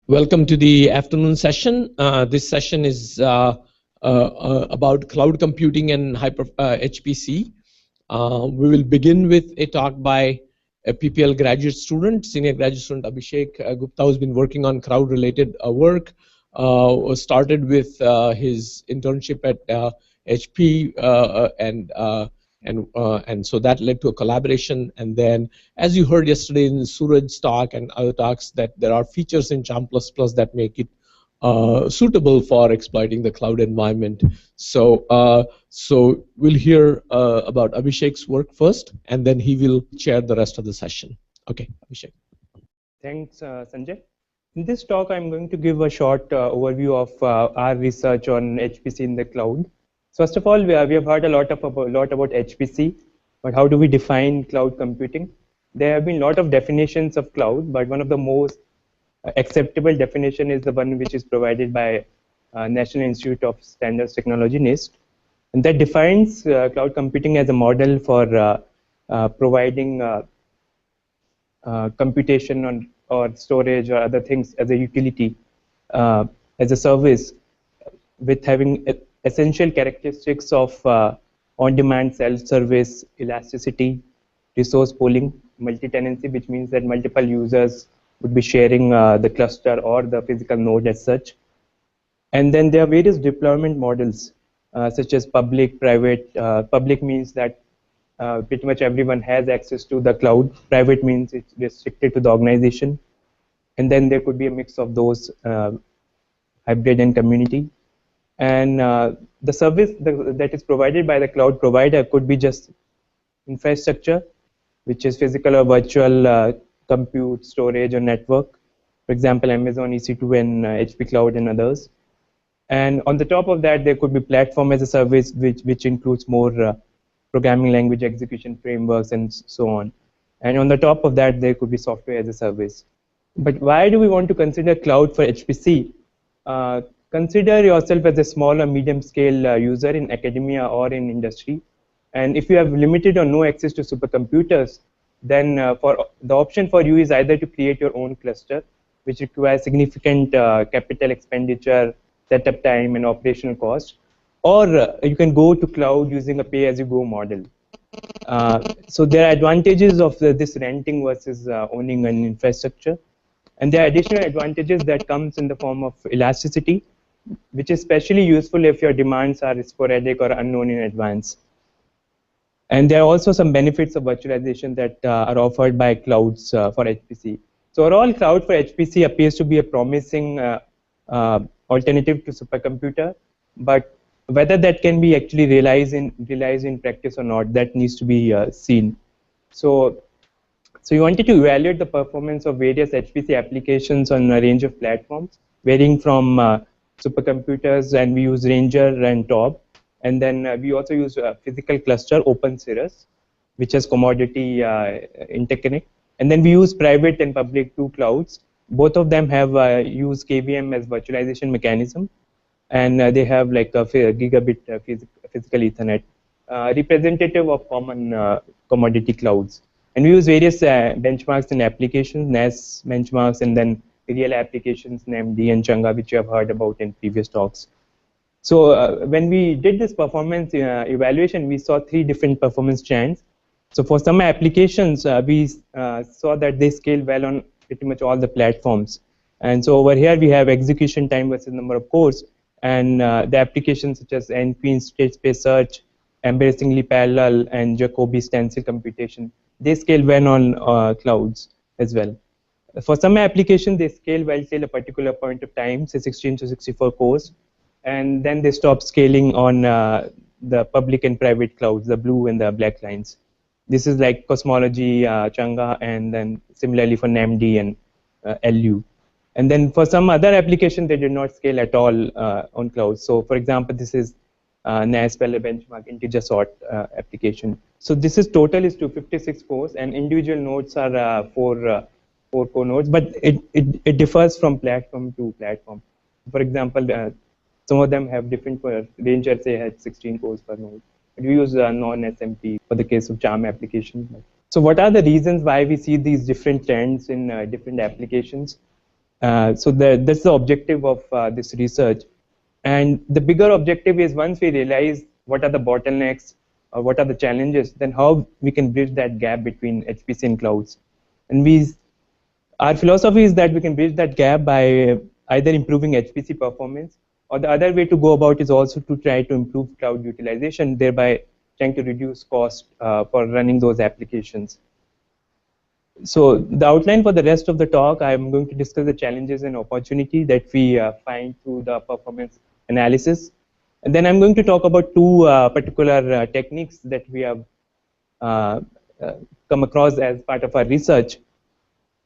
Welcome to the afternoon session. This session is about cloud computing and HPC. We will begin with a talk by a PPL graduate student, senior graduate student Abhishek Gupta, who's been working on cloud-related work. Started with his internship at HP and so that led to a collaboration. And then, as you heard yesterday in Suraj's talk and other talks, that there are features in Charm++ that make it suitable for exploiting the cloud environment. So we'll hear about Abhishek's work first, and then he will chair the rest of the session. Okay, Abhishek. Thanks, Sanjay. In this talk, I'm going to give a short overview of our research on HPC in the cloud. So first of all, we have heard a lot about HPC, but how do we define cloud computing? There have been a lot of definitions of cloud, but one of the most acceptable definition is the one which is provided by National Institute of Standards Technology, NIST. And that defines cloud computing as a model for providing computation or storage or other things as a utility, as a service, with having essential characteristics of on-demand self-service, elasticity, resource pooling, multi-tenancy, which means that multiple users would be sharing the cluster or the physical node as such. And then there are various deployment models, such as public, private. Public means that pretty much everyone has access to the cloud. Private means it's restricted to the organization. And then there could be a mix of those, hybrid and community. And the service that is provided by the cloud provider could be just infrastructure, which is physical or virtual compute, storage, or network. For example, Amazon EC2 and HP Cloud and others. And on the top of that, there could be platform as a service, which includes more programming language execution frameworks and so on. And on the top of that, there could be software as a service. But why do we want to consider cloud for HPC? Consider yourself as a small or medium scale user in academia or in industry. And if you have limited or no access to supercomputers, then for the option for you is either to create your own cluster, which requires significant capital expenditure, setup time, and operational cost, or you can go to cloud using a pay-as-you-go model. So there are advantages of this renting versus owning an infrastructure. And there are additional advantages that comes in the form of elasticity, which is especially useful if your demands are sporadic or unknown in advance. And there are also some benefits of virtualization that are offered by clouds for HPC. So overall, cloud for HPC appears to be a promising alternative to supercomputer, but whether that can be actually realized in practice or not, that needs to be seen. So we wanted to evaluate the performance of various HPC applications on a range of platforms, varying from supercomputers, and we use Ranger and TOB. And then we also use a physical cluster, OpenCirrus, which has commodity interconnect. And then we use private and public two clouds. Both of them have used KVM as virtualization mechanism. And they have like a gigabit physical Ethernet, representative of common commodity clouds. And we use various benchmarks and applications, NAS benchmarks, and then real applications, NAMD and Changa, which you have heard about in previous talks. So when we did this performance evaluation, we saw 3 different performance trends. So for some applications, we saw that they scale well on pretty much all the platforms. And so over here, we have execution time versus number of cores. And the applications such as NP, state space search, embarrassingly parallel, and Jacobi stencil computation, they scale well on clouds as well. For some applications, they scale well till a particular point of time, say 16 to 64 cores. And then they stop scaling on the public and private clouds, the blue and the black lines. This is like Cosmology, Changa, and then similarly for NAMD and LU. And then for some other application, they did not scale at all on clouds. So for example, this is NAS Parallel Benchmark integer sort application. So this is total is 256 cores, and individual nodes are 4 core nodes, but it differs from platform to platform. For example, some of them have different Ranger, say, had 16 cores per node. We use non-SMP for the case of Charm applications. So what are the reasons why we see these different trends in different applications? So that's the objective of this research. And the bigger objective is, once we realize what are the bottlenecks or what are the challenges, then how we can bridge that gap between HPC and clouds. And our philosophy is that we can bridge that gap by either improving HPC performance, or the other way to go about is also to try to improve cloud utilization, thereby trying to reduce cost for running those applications. So the outline for the rest of the talk, I'm going to discuss the challenges and opportunity that we find through the performance analysis. And then I'm going to talk about two particular techniques that we have come across as part of our research.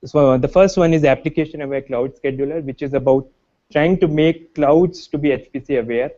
So the first one is application-aware cloud scheduler, which is about trying to make clouds to be HPC aware.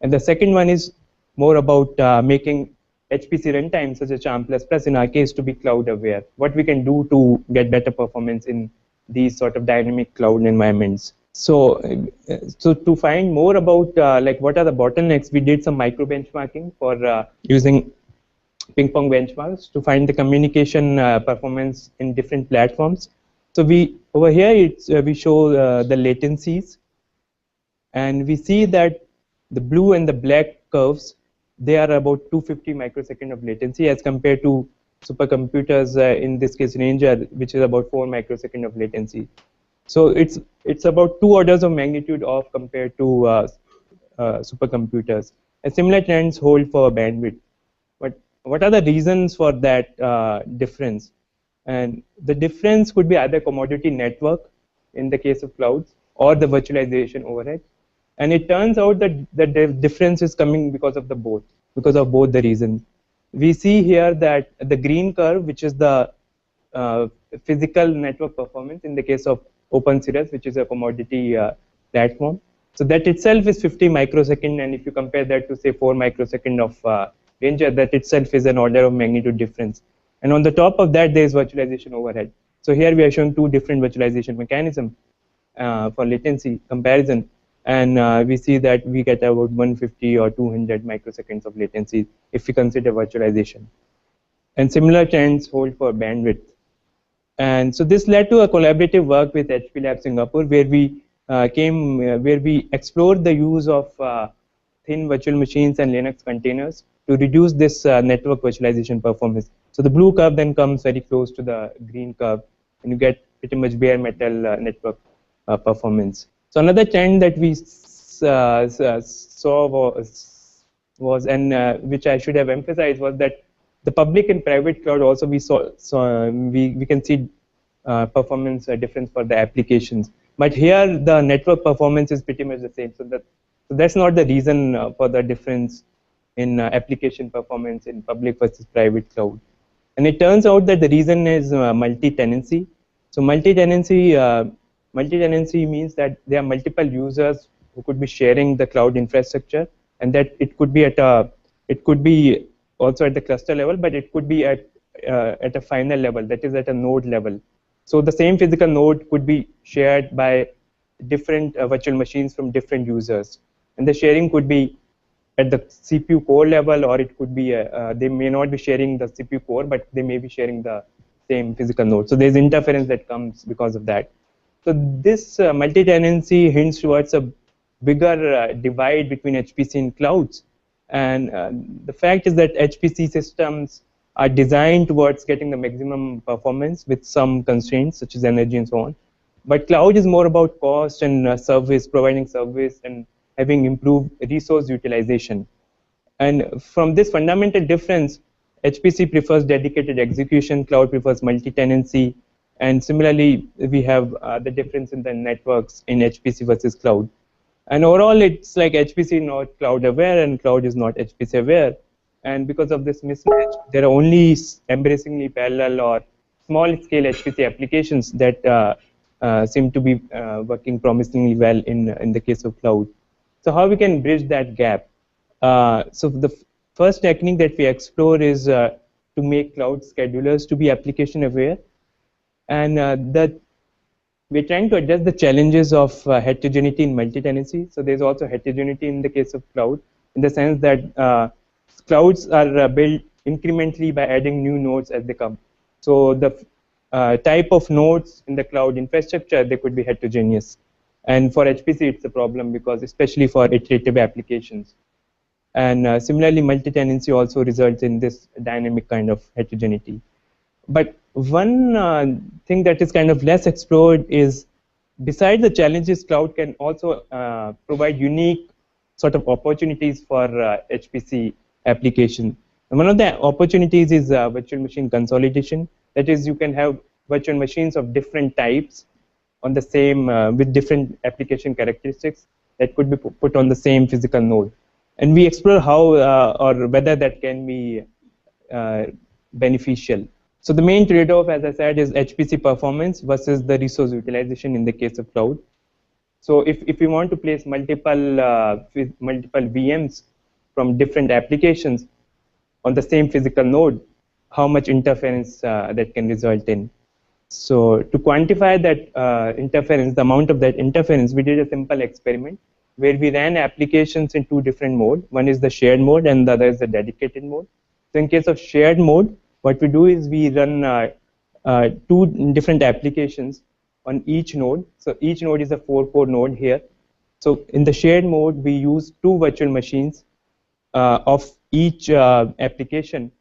And the second one is more about making HPC runtime, such as Charm++ in our case, to be cloud aware. What we can do to get better performance in these sort of dynamic cloud environments. So to find more about like what are the bottlenecks, we did some micro benchmarking for using ping pong benchmarks to find the communication performance in different platforms. So over here we show the latencies, and we see that the blue and the black curves, they are about 250 microsecond of latency as compared to supercomputers, in this case Ranger, which is about 4 microsecond of latency. So it's about 2 orders of magnitude off compared to supercomputers. And similar trends hold for bandwidth. But what are the reasons for that difference? And the difference could be either commodity network in the case of clouds, or the virtualization overhead. And it turns out that the difference is coming because of both the reasons. We see here that the green curve, which is the physical network performance in the case of OpenCirrus, which is a commodity platform. So that itself is 50 microsecond, and if you compare that to say 4 microsecond of Ranger, that itself is an order of magnitude difference. And on the top of that, there is virtualization overhead. So here we are showing 2 different virtualization mechanisms for latency comparison. And we see that we get about 150 or 200 microseconds of latency if we consider virtualization. And similar trends hold for bandwidth. And so this led to a collaborative work with HP Lab Singapore, where we explored the use of thin virtual machines and Linux containers to reduce this network virtualization performance. So the blue curve then comes very close to the green curve, and you get pretty much bare metal network performance. So another trend that we saw was and which I should have emphasized, was that the public and private cloud also we can see performance difference for the applications. But here the network performance is pretty much the same. So that's not the reason for the difference in application performance in public versus private cloud. And it turns out that the reason is multi-tenancy. So multi-tenancy means that there are multiple users who could be sharing the cloud infrastructure, and that it could be also at the cluster level, but it could be at a final level, that is at a node level. So the same physical node could be shared by different virtual machines from different users, and the sharing could be at the CPU core level, or it could be they may not be sharing the CPU core, but they may be sharing the same physical node. So there's interference that comes because of that. So this multi-tenancy hints towards a bigger divide between HPC and clouds. And the fact is that HPC systems are designed towards getting the maximum performance with some constraints such as energy and so on. But cloud is more about cost and service, providing service and having improved resource utilization. And from this fundamental difference, HPC prefers dedicated execution, cloud prefers multi-tenancy, and similarly, we have the difference in the networks in HPC versus cloud. And overall, it's like HPC not cloud aware and cloud is not HPC aware. And because of this mismatch, there are only embracingly parallel or small scale HPC applications that seem to be working promisingly well in the case of cloud. So how we can bridge that gap? So the first technique that we explore is to make cloud schedulers to be application aware. And that we're trying to address the challenges of heterogeneity in multi-tenancy. So there's also heterogeneity in the case of cloud, in the sense that clouds are built incrementally by adding new nodes as they come. So type of nodes in the cloud infrastructure, they could be heterogeneous. And for HPC, it's a problem because especially for iterative applications. And similarly, multi-tenancy also results in this dynamic kind of heterogeneity. But one thing that is kind of less explored is, besides the challenges, cloud can also provide unique sort of opportunities for HPC application. And one of the opportunities is virtual machine consolidation. That is, you can have virtual machines of different types on the same, with different application characteristics that could be put on the same physical node. And we explore how or whether that can be beneficial. So the main trade-off, as I said, is HPC performance versus the resource utilization in the case of cloud. So if we want to place multiple VMs from different applications on the same physical node, how much interference that can result in. So to quantify that interference, the amount of that interference, we did a simple experiment where we ran applications in two different modes. One is the shared mode and the other is the dedicated mode. So in case of shared mode, what we do is we run two different applications on each node. So each node is a 4-core node here. So in the shared mode, we use two virtual machines of each application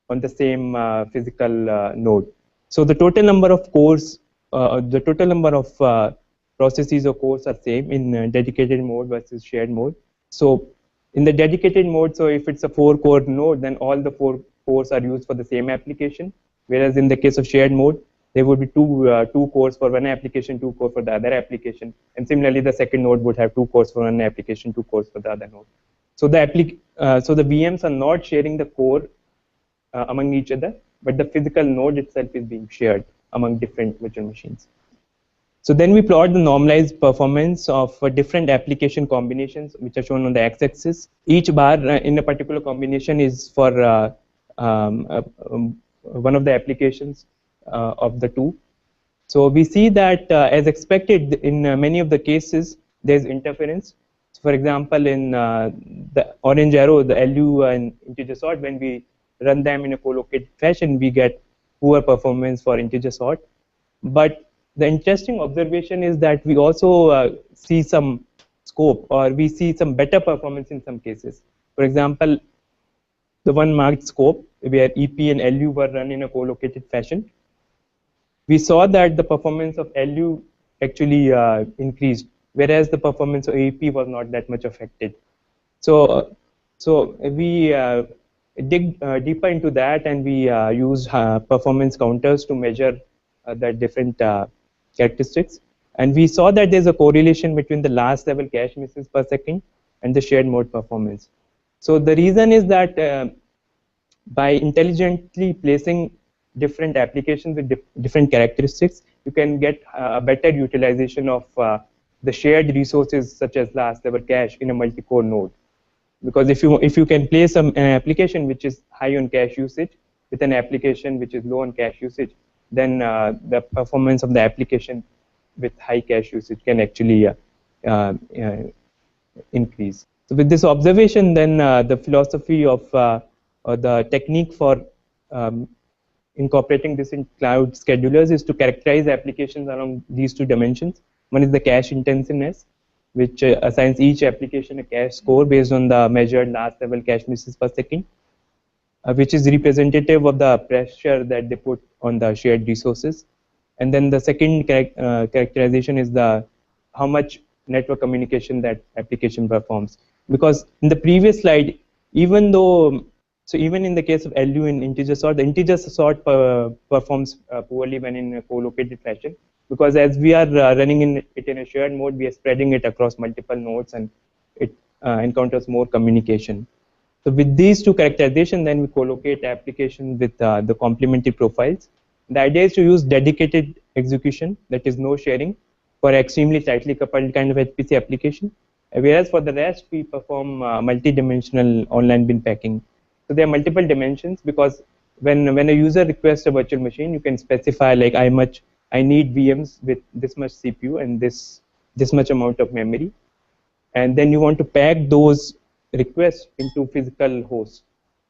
on the same physical node. So the total number of cores, the total number of processes or cores are same in dedicated mode versus shared mode. So in the dedicated mode, so if it's a 4-core node, then all the 4 cores are used for the same application. Whereas in the case of shared mode, there would be two cores for one application, 2 cores for the other application. And similarly, the second node would have 2 cores for one application, 2 cores for the other node. So the VMs are not sharing the core among each other, but the physical node itself is being shared among different virtual machines. So then we plot the normalized performance of different application combinations, which are shown on the x-axis. Each bar in a particular combination is for one of the applications of the two. So we see that as expected in many of the cases, there's interference. So for example, in the orange arrow, the LU and integer sort, when we run them in a co-located fashion, we get poor performance for integer sort. But the interesting observation is that we also see some scope, or we see some better performance in some cases. For example, the one marked scope, where EP and LU were run in a co-located fashion, we saw that the performance of LU actually increased, whereas the performance of EP was not that much affected. So we dig deeper into that, and we use performance counters to measure the different characteristics. And we saw that there's a correlation between the last level cache misses per second and the shared mode performance. So the reason is that by intelligently placing different applications with different characteristics, you can get a better utilization of the shared resources such as last level cache in a multi-core node. Because if you can place an application which is high on cache usage with an application which is low on cache usage, then the performance of the application with high cache usage can actually increase. So with this observation, then the philosophy of or the technique for incorporating this in cloud schedulers is to characterize applications along these two dimensions. One is the cache intensiveness, which assigns each application a cache score based on the measured last level cache misses per second, which is representative of the pressure that they put on the shared resources. And then the second characterization is the how much network communication that application performs. Because in the previous slide, even in the case of LU in integer sort, the integer sort performs poorly when in a co-located fashion. Because as we are running it in a shared mode, we are spreading it across multiple nodes, and it encounters more communication. So with these two characterizations, then we co-locate application with the complementary profiles. The idea is to use dedicated execution, that is no sharing, for extremely tightly coupled kind of HPC application. Whereas for the rest, we perform multi-dimensional online bin packing. So there are multiple dimensions, because when a user requests a virtual machine, you can specify like I need VMs with this much CPU and this much amount of memory, and then you want to pack those requests into physical hosts.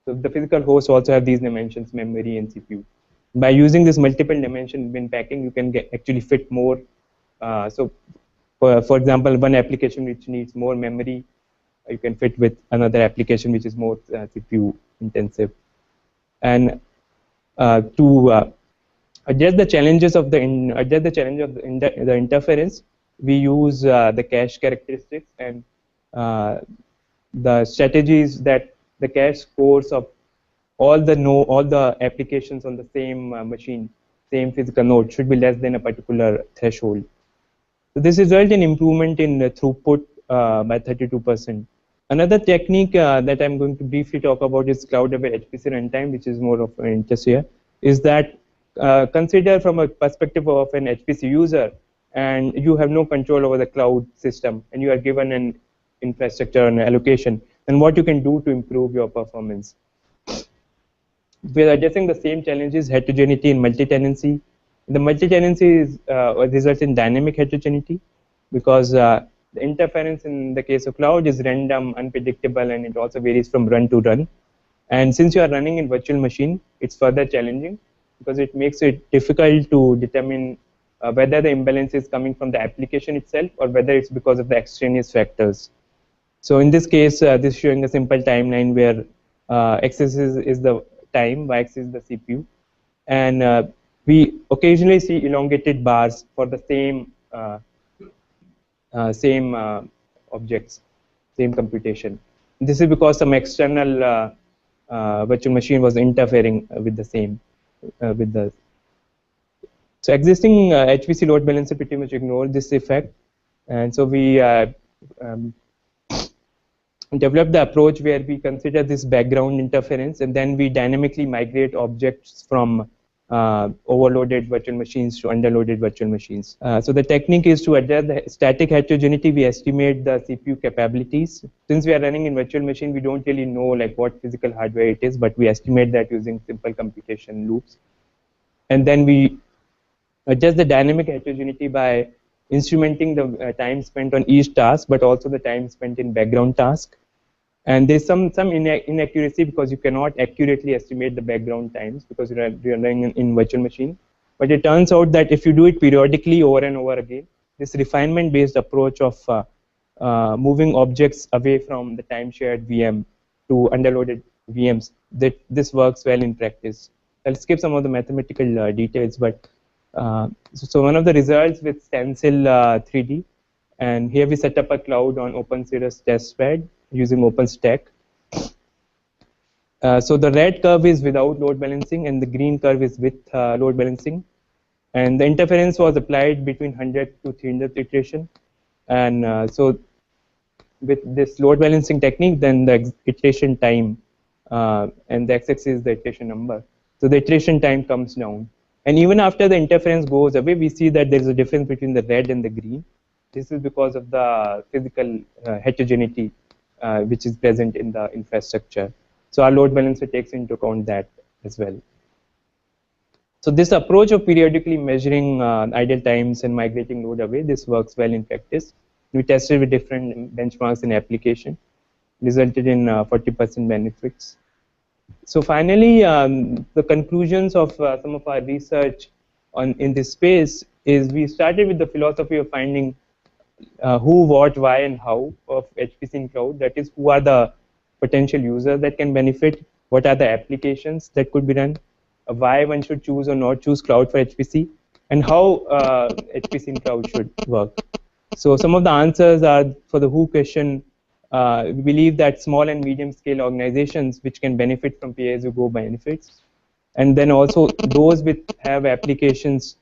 So the physical hosts also have these dimensions, memory and CPU. by using this multiple dimension bin packing, you can actually fit more. So, for example, one application which needs more memory, you can fit with another application which is more CPU intensive. And to address the challenges of the interference, we use the cache characteristics, and the strategies that the cache scores of all the applications on the same machine, same physical node, should be less than a particular threshold. So this results in improvement in throughput by 32%. Another technique that I'm going to briefly talk about is cloud-aware HPC runtime, which is more of an interest here, is that consider from a perspective of an HPC user, and you have no control over the cloud system, and you are given an infrastructure and allocation, and what you can do to improve your performance. We are addressing the same challenges, heterogeneity and multi-tenancy. The multi-tenancy results in dynamic heterogeneity, because the interference in the case of cloud is random, unpredictable, and it also varies from run to run. And since you are running in virtual machine, it's further challenging, because it makes it difficult to determine whether the imbalance is coming from the application itself or whether it's because of the extraneous factors. So in this case, this is showing a simple timeline where x-axis is the time, y-axis is the CPU, and we occasionally see elongated bars for the same objects, same computation. This is because some external virtual machine was interfering with the same So existing HPC load balancer pretty much ignore this effect, and so we developed the approach where we consider this background interference, and then we dynamically migrate objects from overloaded virtual machines to underloaded virtual machines. So the technique is to address the static heterogeneity. We estimate the CPU capabilities. Since we are running in virtual machine, we don't really know like what physical hardware it is, but we estimate that using simple computation loops. And then we adjust the dynamic heterogeneity by instrumenting the time spent on each task, but also the time spent in background task. And there's some inaccuracy, because you cannot accurately estimate the background times because you're running in virtual machine. But it turns out that if you do it periodically over and over again, this refinement-based approach of moving objects away from the time-shared VM to underloaded VMs, that this works well in practice. I'll skip some of the mathematical details, but so one of the results with Stencil 3D, and here we set up a cloud on OpenCirrus testbed using OpenStack. So the red curve is without load balancing, and the green curve is with load balancing. And the interference was applied between 100 to 300 iteration. And so with this load balancing technique, then the iteration time, and the x-axis is the iteration number. So the iteration time comes down. And even after the interference goes away, we see that there is a difference between the red and the green. This is because of the physical heterogeneity which is present in the infrastructure. So our load balancer takes into account that as well. So this approach of periodically measuring idle times and migrating load away, this works well in practice. We tested with different benchmarks in application, resulted in 40% benefits. So finally, the conclusions of some of our research in this space is we started with the philosophy of finding who, what, why, and how of HPC in cloud. That is, who are the potential users that can benefit, what are the applications that could be run, why one should choose or not choose cloud for HPC, and how HPC in cloud should work. So some of the answers are, for the who question, we believe that small and medium scale organizations which can benefit from pay-as-you-go benefits, and then also those which have applications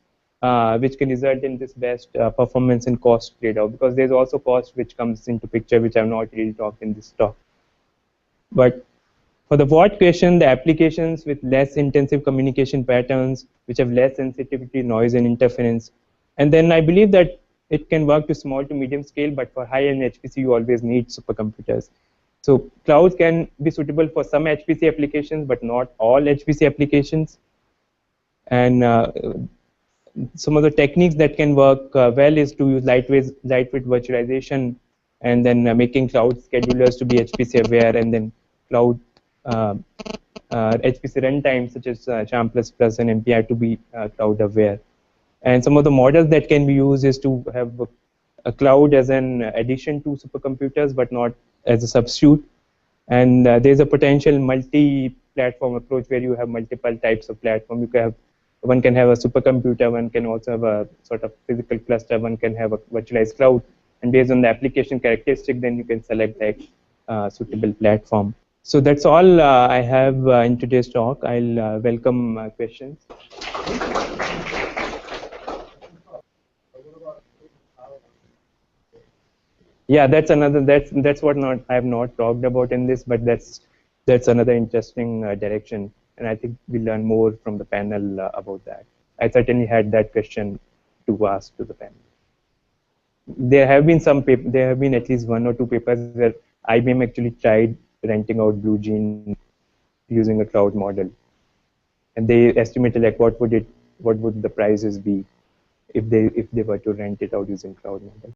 which can result in this best performance and cost trade-off, because there's also cost which comes into picture, which I've not really talked in this talk. But for the what question, the applications with less intensive communication patterns, which have less sensitivity, noise, and interference. And then I believe that it can work to small to medium scale, but for high-end HPC, you always need supercomputers. So clouds can be suitable for some HPC applications, but not all HPC applications. And some of the techniques that can work well is to use lightweight virtualization, and then making cloud schedulers to be HPC aware, and then cloud HPC runtime such as Charm++ and MPI to be cloud aware. And some of the models that can be used is to have a cloud as an addition to supercomputers, but not as a substitute. And there's a potential multi-platform approach where you have multiple types of platform. One can have a supercomputer, one can also have a sort of physical cluster, one can have a virtualized cloud. And based on the application characteristic, then you can select the suitable platform. So that's all I have in today's talk. I'll welcome questions. Yeah, that's what I have not talked about in this, but that's another interesting direction, and I think we'll learn more from the panel about that. I certainly had that question to ask to the panel. There have been at least 1 or 2 papers where IBM actually tried renting out BlueJean using a cloud model, and they estimated like what would the prices be if they were to rent it out using cloud model.